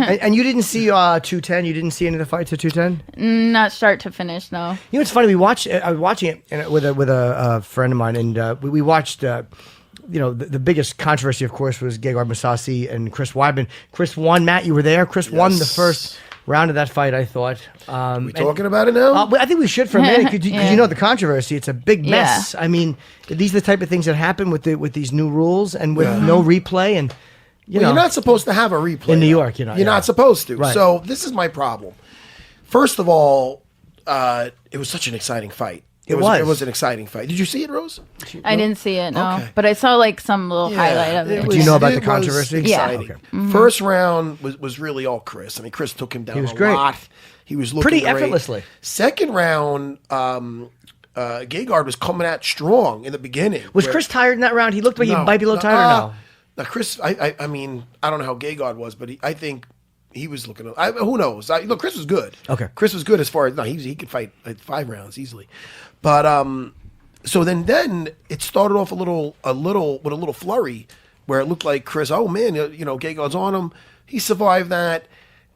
And you didn't see 210? You didn't see any of the fights at 210? Not start to finish, no. You know, it's funny. I was watching it with a friend of mine, and we watched. The biggest controversy, of course, was Gegard Mousasi and Chris Weidman. Chris won. Matt, you were there. Chris won the first round of that fight, I thought. We talking about it now? I think we should for a minute, because you know the controversy. It's a big mess. I mean, these are the type of things that happen with these new rules and with no replay. And you're not supposed to have a replay in New York. You're not supposed to. Right. So this is my problem. First of all, it was such an exciting fight. It was an exciting fight. Did you see it, Rose? I didn't see it, no. Okay. But I saw like some little highlight of it. Do you know about the controversy? Exciting. Yeah. Okay. First round was really all Chris. I mean, Chris took him down a lot. He was looking pretty great. effortlessly. Second round, Gegard was coming out strong in the beginning. Was Chris tired in that round? He looked like he might be a little tired or no? Now, Chris, I mean, I don't know how Gegard was, but I think he was looking. Who knows? Look, Chris was good. Okay, Chris was good as far as he could fight like 5 rounds easily, but so then it started off with a little flurry where it looked like Chris. Oh man, Gegard's on him. He survived that.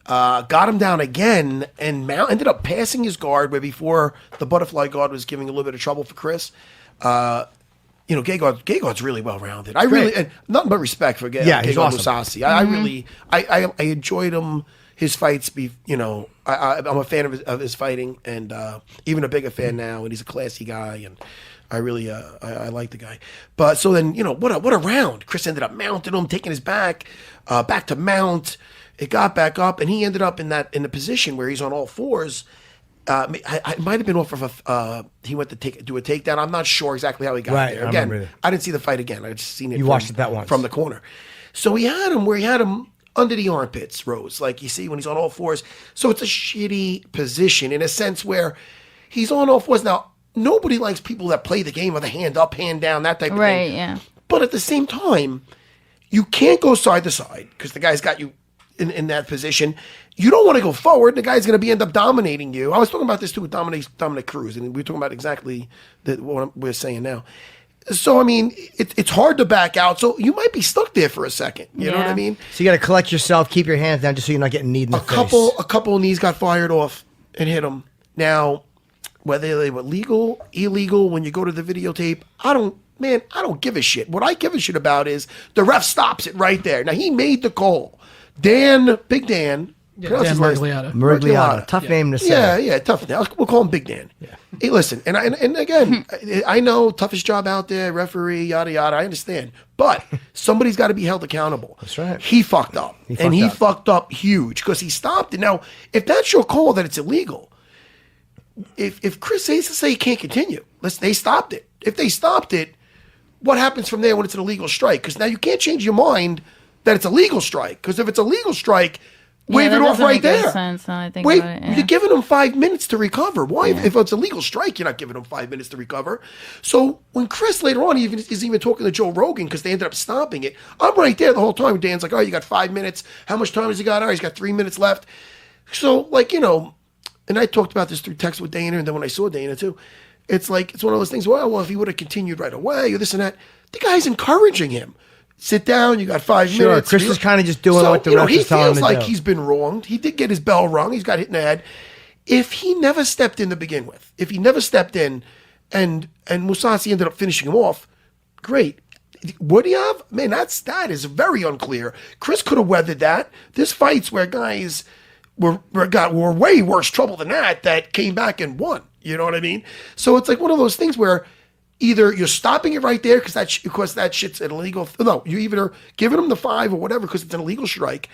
Got him down again, and ended up passing his guard where before the butterfly guard was giving a little bit of trouble for Chris. Gegard's really well rounded. And nothing but respect for Gegard awesome. Mousasi. I enjoyed him. His fights, I'm a fan of his fighting, and even a bigger fan now. And he's a classy guy, and I really I like the guy. But so then what a round. Chris ended up mounting him, taking his back to mount. It got back up, and he ended up in the position where he's on all fours. It might have been off of he went to do a takedown. I'm not sure exactly how he got there. Again, I didn't see the fight again. I just seen it. Watched it that once from the corner. So he had him under the armpits, Rose, like you see when he's on all fours. So it's a shitty position in a sense where he's on all fours. Now, nobody likes people that play the game with a hand up, hand down, that type of thing. Right, yeah. But at the same time, you can't go side to side because the guy's got you in that position. You don't want to go forward. The guy's going to end up dominating you. I was talking about this too with Dominic Cruz, and we were talking about exactly what we're saying now. So, I mean, it's hard to back out. So you might be stuck there for a second. You know what I mean? So you got to collect yourself, keep your hands down just so you're not getting kneed in the face. A couple of knees got fired off and hit him. Now, whether they were legal, illegal, when you go to the videotape, I don't give a shit. What I give a shit about is the ref stops it right there. Now, he made the call. Big Dan. Dan Miragliotta. Miragliotta. Tough name to say. Yeah, tough name. We'll call him Big Dan. Yeah. Hey, listen, and again, I know toughest job out there, referee, yada yada. I understand, but somebody's got to be held accountable. That's right. He fucked up, he fucked up huge because he stopped it. Now, if that's your call that it's illegal, if Chris says to say he can't continue, they stopped it. If they stopped it, what happens from there when it's an illegal strike? Because now you can't change your mind that it's a legal strike. Because if it's a legal strike, wave it off right there. Sense, now I think Wait, about it, you're giving them 5 minutes to recover. Why? If it's a legal strike, you're not giving them 5 minutes to recover. So when Chris later on is even talking to Joe Rogan because they ended up stopping it, I'm right there the whole time. Dan's like, "Oh, you got 5 minutes. How much time has he got? All right, he's got 3 minutes left." So and I talked about this through text with Dana, and then when I saw Dana too, it's one of those things. Well, if he would have continued right away or this and that, the guy's encouraging him. Sit down. You got 5 minutes. Chris is kind of just doing what the ref is telling him to do. He feels like he's been wronged. He did get his bell rung. He's got hit in the head. If he never stepped in to begin with, and Mousasi ended up finishing him off, great. Would he have? Man, that is very unclear. Chris could have weathered that. There's fights where guys were way worse trouble than that came back and won. You know what I mean? So it's like one of those things where either you're stopping it right there because that shit's an illegal. No, you're either giving him the 5 or whatever because it's an illegal strike,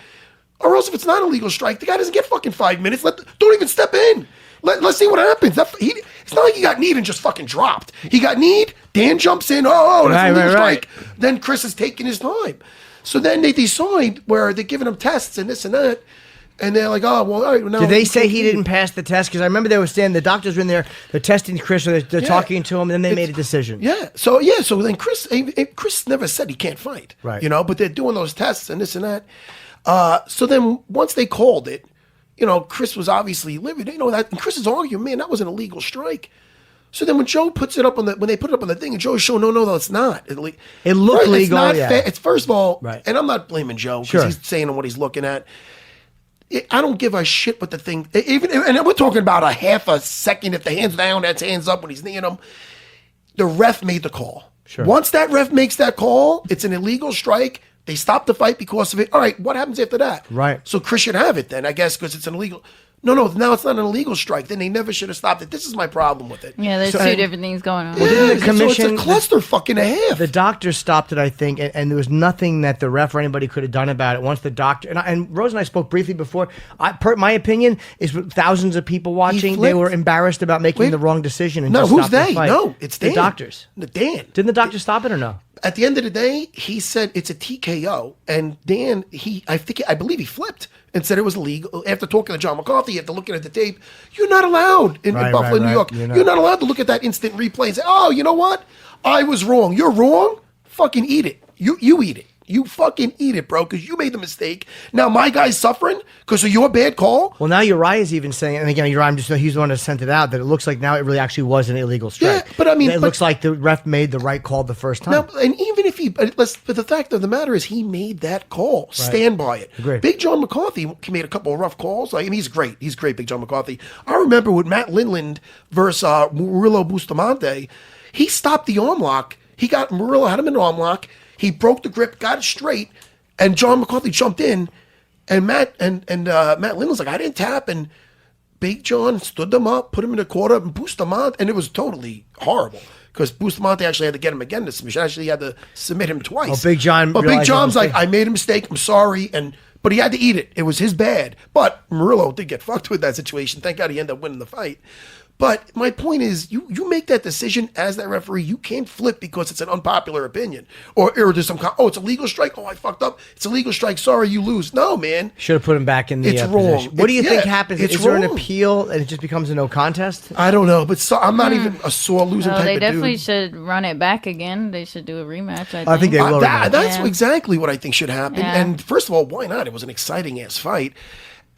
or else if it's not a legal strike, the guy doesn't get fucking 5 minutes. Don't even step in. Let's see what happens. It's not like he got kneed and just fucking dropped. He got kneed. Dan jumps in. Oh, that's a legal strike. Then Chris is taking his time. So then they decide where they're giving him tests and this and that. And they're like, "Oh, well, all right." Now did they say he didn't pass the test? Because I remember they were saying the doctors were in there, they're testing Chris, or they're talking to him, and then they made a decision. Yeah. So then Chris never said he can't fight, right? But they're doing those tests and this and that. So then once they called it, Chris was obviously livid. That, and Chris is arguing, man, that was an illegal strike. So then when Joe puts it up when they put it up on the thing, and Joe's showing, no, it's not. It looked legal. It's not fair. It's first of all, and I'm not blaming Joe because he's saying what he's looking at. I don't give a shit what the thing. And we're talking about a half a second. If the hand's down, that's hands up when he's kneeing him. The ref made the call. Sure. Once that ref makes that call, it's an illegal strike. They stop the fight because of it. All right, what happens after that? Right. So Chris should have it then, I guess, because it's an illegal. No, now it's not an illegal strike. Then they never should have stopped it. This is my problem with it. Yeah, there's two different things going on. Yeah, didn't the commission- so it's a clusterfuck and a half. The doctor stopped it, I think, and there was nothing that the ref or anybody could have done about it. Once the doctor and Rose and I spoke briefly before. My opinion is, with thousands of people watching, they flipped. were embarrassed about making the wrong decision. And No, just who's stopped the they? fight. No, it's Dan. the doctors. Dan. Didn't the doctor stop it or no? At the end of the day, he said it's a TKO, and Dan, I believe he flipped and said it was illegal. After talking to John McCarthy, after looking at the tape, you're not allowed in Buffalo, New York. You're not allowed to look at that instant replay and say, "Oh, you know what? I was wrong. You're wrong. Fucking eat it. You eat it. You fucking eat it, bro, because you made the mistake. Now my guy's suffering because of your bad call." Well, now Uriah's even saying, and again, Uriah, he's the one that sent it out, that it looks like now it really actually was an illegal strike. Yeah, but I mean, it looks like the ref made the right call the first time. Now, and even if but the fact of the matter is, he made that call. Right. Stand by it. Agreed. Big John McCarthy made a couple of rough calls. I mean, he's great. He's great, Big John McCarthy. I remember with Matt Lindland versus Murillo Bustamante, he stopped the arm lock. He got Murillo, had him in an arm lock. He broke the grip, got it straight, and John McCarthy jumped in, and Matt Lindland was like, "I didn't tap," and Big John stood them up, put him in the quarter, and Bustamante, and it was totally horrible. Because Bustamante actually had to get him again to submission. Actually, he had to submit him twice. Oh, Big John. But Big John's like, "I made a mistake. I'm sorry." But he had to eat it. It was his bad. But Murillo did get fucked with that situation. Thank God he ended up winning the fight. But my point is, you make that decision as that referee. You can't flip because it's an unpopular opinion. Or there's some it's a legal strike. Oh, I fucked up. It's a legal strike. Sorry, you lose. No, man. Should have put him back in the It's wrong. position. What do you think happens? Is there an wrong. appeal and it just becomes a no contest? I don't know. But I'm not even a sore losing Well, type they of definitely dude. should run it back again. They should do a rematch. I think they will. That's Yeah. exactly what I think should happen. Yeah. And first of all, why not? It was an exciting ass fight,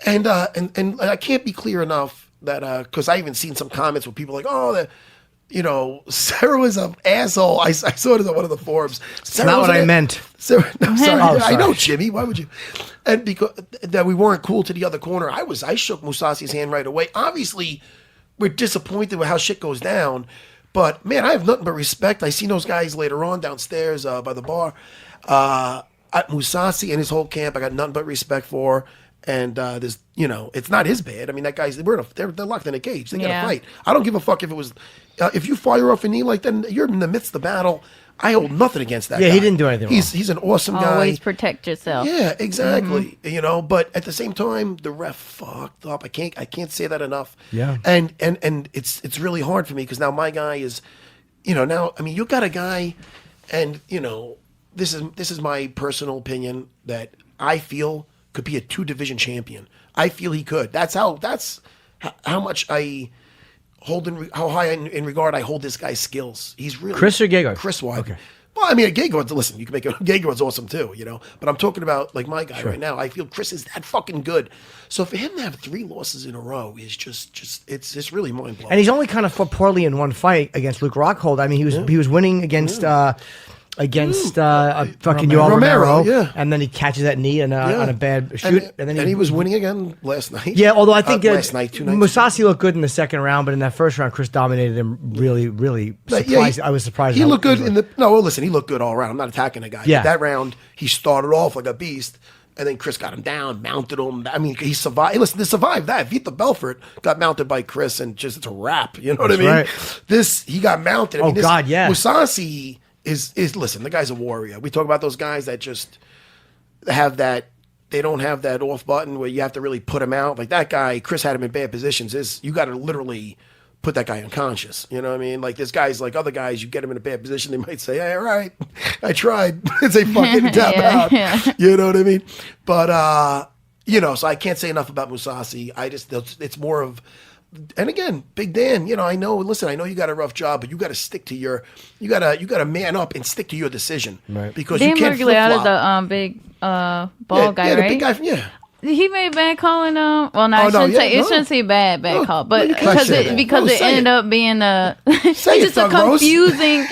and I can't be clear enough that because I even seen some comments where people are like, "Oh, Sarah was an asshole." I saw it on one of the forums. Sarah Not was what an I meant. Sarah, no, sorry. Oh, I sorry. know, Jimmy. Why would you? And because that we weren't cool to the other corner, I shook Musasi's hand right away. Obviously, we're disappointed with how shit goes down. But man, I have nothing but respect. I seen those guys later on downstairs by the bar. At Musasi and his whole camp, I got nothing but respect for. And there's, it's not his bad. I mean, that guy's they're locked in a cage. They gotta fight. I don't give a fuck if it was if you fire off a knee like that, you're in the midst of the battle. I hold nothing against that guy. Yeah, he didn't do anything wrong. He's an awesome guy. Always protect yourself. Yeah, exactly. But at the same time, the ref fucked up. I can't say that enough. Yeah. And it's really hard for me because now my guy is, now I mean you got a guy, and this is my personal opinion that I feel could be a 2-division champion. I feel he could. That's how much I hold how high in regard I hold this guy's skills. He's really Chris or Gegard? Chris Weidman. Okay. Well, I mean, Gegard's, listen, you can make it. Gegard's awesome too, But I'm talking about like my guy right now. I feel Chris is that fucking good. So for him to have 3 losses in a row is just it's really mind blowing. And he's only kind of fought poorly in one fight against Luke Rockhold. I mean, he was winning against fucking Yoel Romero, and then he catches that knee on a bad shoot, and then he was winning again last night. Yeah, although I think last night, 2 nights. Musasi looked good in the second round, but in that first round, Chris dominated him really, really. Surprised. I was surprised. He looked good in the. No, well, listen, he looked good all around. I'm not attacking the guy. Yeah. But that round, he started off like a beast. And then Chris got him down, mounted him. I mean, he survived. Listen, to survive that, Vita Belfort got mounted by Chris, and just it's a wrap. You know what I mean? Right. He got mounted. I mean, God, yeah. Musasi is listen. The guy's a warrior. We talk about those guys that just have that. They don't have that off button where you have to really put him out. Like that guy, Chris had him in bad positions. You got to literally put that guy unconscious. You know what I mean? Like this guy's like other guys, you get him in a bad position, they might say, "Hey, all right, I tried." They fucking tap out. Yeah. You know what I mean? But so I can't say enough about Musasi. It's more of, and again, Big Dan, I know, listen, I know you got a rough job, but you got to stick to you got to man up and stick to your decision. Right. Because Dan you can't Mergley out flip-flop. of the big ball guy, the right? big guy from, he made a bad call in Well, no, I Oh, no, shouldn't yeah, say it. no. Shouldn't say bad No, call, no, but you can't say that. because No, it say ended it. up being a Say it, just a Doug Rose. confusing,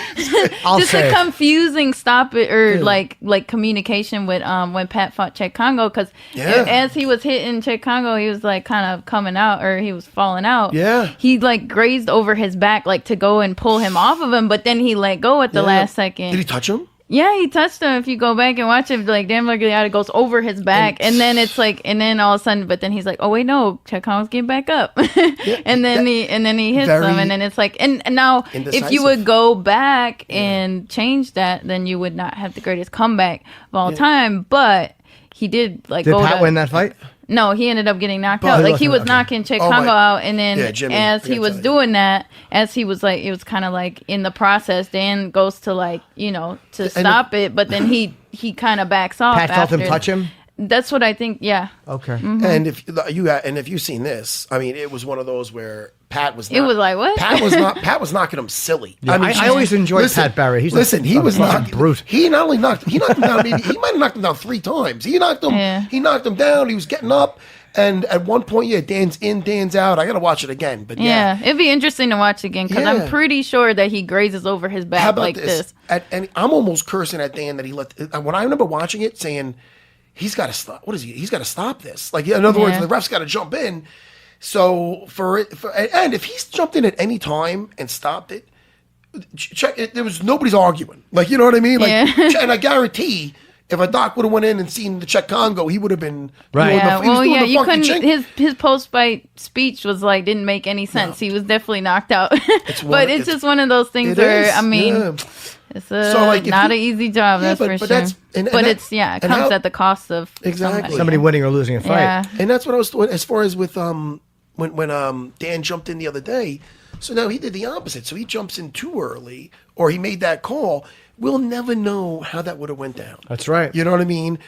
I'll just say a it. confusing stop it or like communication with when Pat fought Chet Congo because Yeah. as he was hitting Chet Congo, he was like kind of coming out or he was falling out. Yeah. he like grazed over his back like to go and pull him off of him, but then he let go at the Yeah. last second. Did he touch him? Yeah, he touched him. If you go back and watch it, like Dan Margoliata goes over his back, and then it's like, and then all of a sudden, but then he's like, oh wait, no, Chet Congo's getting back up, and then he hits very him, and then it's like, and now if indecisive. you would go back and change that, then you would not have the greatest comeback of all time. But he did like Did go Pat to, win that fight? No, he ended up getting knocked Oh, out. he Like lost he him, was okay. knocking Chet Oh, Congo my- out, and then Yeah, Jimmy, as I he gotta was tell you. doing that, as he was like, it was kind of like in the process. Dan goes to like to stop it, but then he kind of backs off. Pat felt him after. touch him? That's what I think. Yeah, Okay. Mm-hmm. And if you've seen this, I mean, it was one of those where Pat was. It was like, what? Pat was knocking him silly. Yeah, I she's- always enjoyed listen, Pat Barry. He's listen, he a was fucking not brute. He not only knocked him down. Maybe he might have knocked him down 3 times. He knocked him. Yeah. He knocked him down. He was getting up, and at one point, yeah, Dan's in, Dan's out. I got to watch it again. But yeah. It'd be interesting to watch again because Yeah. I'm pretty sure that he grazes over his How back about like this? this. And I'm almost cursing at Dan that he let. When I remember watching it, saying, "He's got to stop. What is he? He's got to stop this." Like in other words, Yeah. the ref's got to jump in. So and if he's jumped in at any time and stopped it, check it. There was nobody's arguing. Like you know what I mean? Like, Yeah. and I guarantee. If a doc would have went in and seen the Czech Congo, he would have been Right. doing Yeah, the, he was well, doing yeah, the you funky couldn't. chink. His post fight speech was like didn't make any sense. He was definitely knocked out. But it's just one of those things It where is, I mean, yeah. it's So, like, if not you- an easy job. Yeah, That's but for sure. that's- and but that- it's it and comes how- at the cost of Exactly. Somebody winning or losing a fight. Yeah. And that's what I was doing as far as with when Dan jumped in the other day. So now he did the opposite. So he jumps in too early, or he made that call. We'll never know how that would have went down. That's right. You know what I mean?